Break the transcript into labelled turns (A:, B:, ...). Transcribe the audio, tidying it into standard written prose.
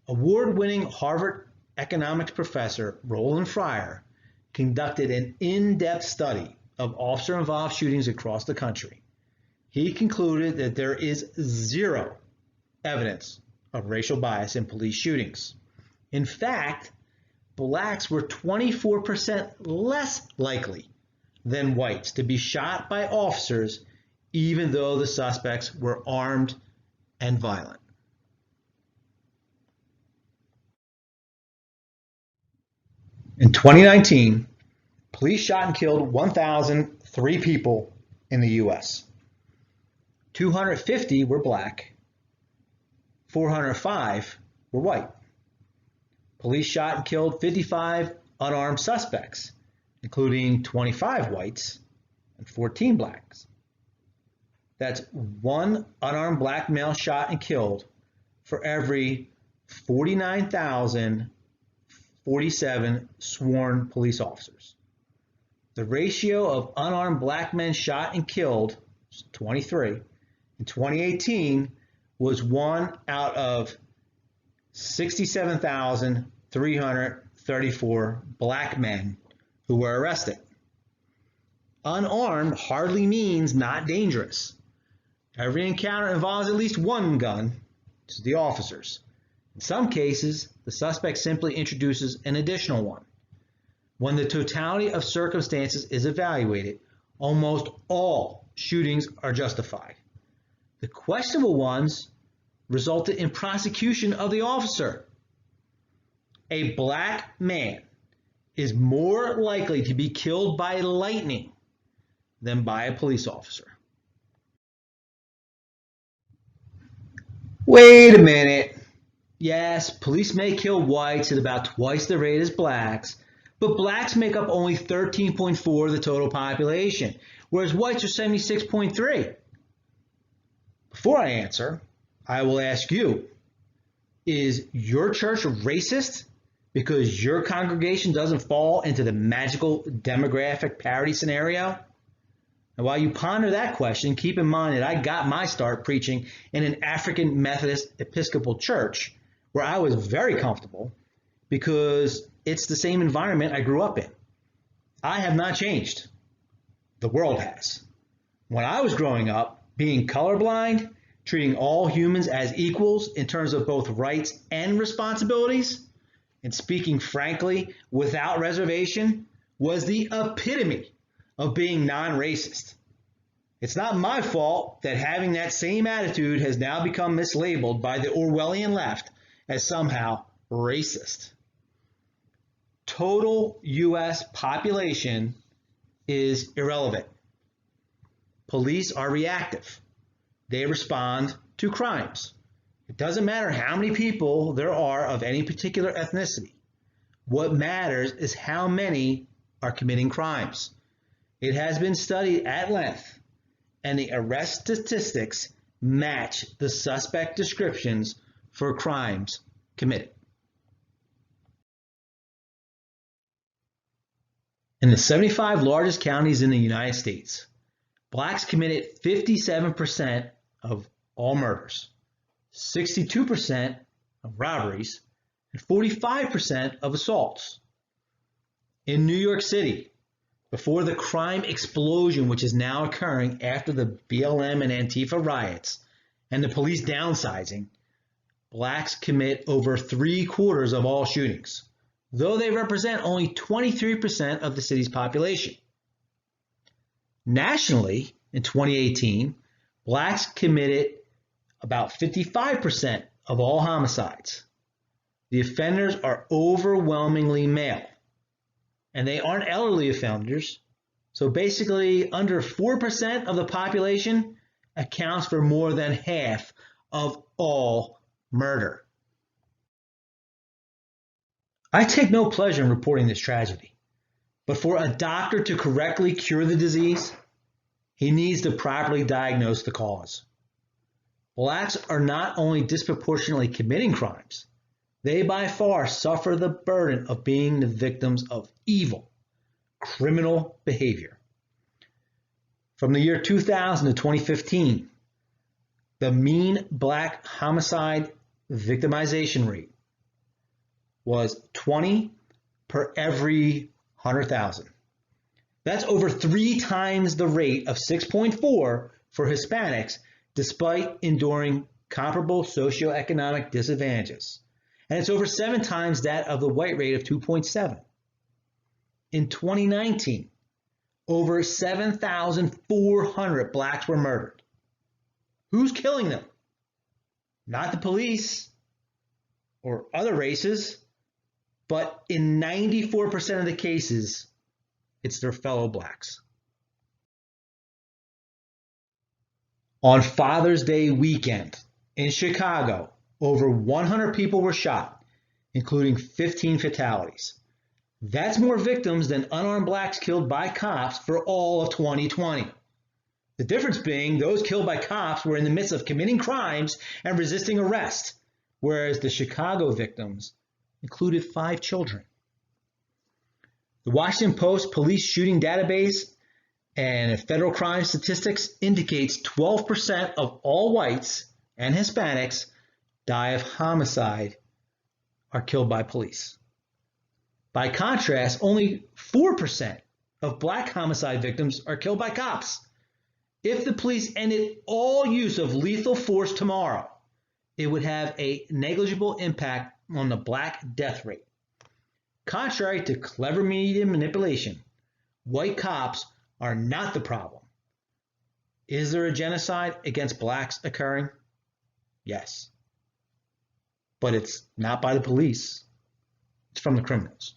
A: Award-winning Harvard economics professor Roland Fryer conducted an in-depth study of officer-involved shootings across the country. He concluded that there is zero evidence of racial bias in police shootings. In fact, blacks were 24% less likely than whites to be shot by officers, even though the suspects were armed and violent. In 2019, police shot and killed 1,003 people in the U.S. 250 were black, 405 were white. Police shot and killed 55 unarmed suspects, including 25 whites and 14 blacks. That's one unarmed black male shot and killed for every 49,047 sworn police officers. The ratio of unarmed black men shot and killed, 23, in 2018 was 1 out of 67,334 black men who were arrested. Unarmed hardly means not dangerous. Every encounter involves at least one gun, to the officers. In some cases, the suspect simply introduces an additional one. When the totality of circumstances is evaluated, almost all shootings are justified. The questionable ones resulted in prosecution of the officer. A black man is more likely to be killed by lightning than by a police officer. Wait a minute. Yes, police may kill whites at about twice the rate as blacks, but blacks make up only 13.4% of the total population, whereas whites are 76.3%. Before I answer, I will ask you, is your church racist because your congregation doesn't fall into the magical demographic parity scenario? And while you ponder that question, keep in mind that I got my start preaching in an African Methodist Episcopal church where I was very comfortable because it's the same environment I grew up in. I have not changed. The world has. When I was growing up, being colorblind, treating all humans as equals in terms of both rights and responsibilities, and speaking frankly without reservation, was the epitome of being non-racist. It's not my fault that having that same attitude has now become mislabeled by the Orwellian left as somehow racist. Total U.S. population is irrelevant. Police are reactive. They respond to crimes. It doesn't matter how many people there are of any particular ethnicity. What matters is how many are committing crimes. It has been studied at length, and the arrest statistics match the suspect descriptions for crimes committed. In the 75 largest counties in the United States, blacks committed 57% of all murders, 62% of robberies, and 45% of assaults. In New York City, before the crime explosion which is now occurring after the BLM and Antifa riots and the police downsizing, blacks commit over 3/4 of all shootings, though they represent only 23% of the city's population. Nationally, in 2018, blacks committed about 55% of all homicides. The offenders are overwhelmingly male, and they aren't elderly offenders, so basically under 4% of the population accounts for more than half of all murder. I take no pleasure in reporting this tragedy, but for a doctor to correctly cure the disease, he needs to properly diagnose the cause. Blacks are not only disproportionately committing crimes, they by far suffer the burden of being the victims of evil, criminal behavior. From the year 2000 to 2015, the mean black homicide victimization rate was 20 per every 100,000. That's over 3 times the rate of 6.4 for Hispanics, despite enduring comparable socioeconomic disadvantages. And it's over 7 times that of the white rate of 2.7. In 2019, over 7,400 blacks were murdered. Who's killing them? Not the police or other races, but in 94% of the cases, it's their fellow blacks. On Father's Day weekend in Chicago, over 100 people were shot, including 15 fatalities. That's more victims than unarmed blacks killed by cops for all of 2020. The difference being those killed by cops were in the midst of committing crimes and resisting arrest, whereas the Chicago victims included 5 children. The Washington Post police shooting database and federal crime statistics indicates 12% of all whites and Hispanics die of homicide are killed by police. By contrast, only 4% of black homicide victims are killed by cops. If the police ended all use of lethal force tomorrow, it would have a negligible impact on the black death rate. Contrary to clever media manipulation, white cops are not the problem. Is there a genocide against blacks occurring? Yes. But it's not by the police. It's from the criminals.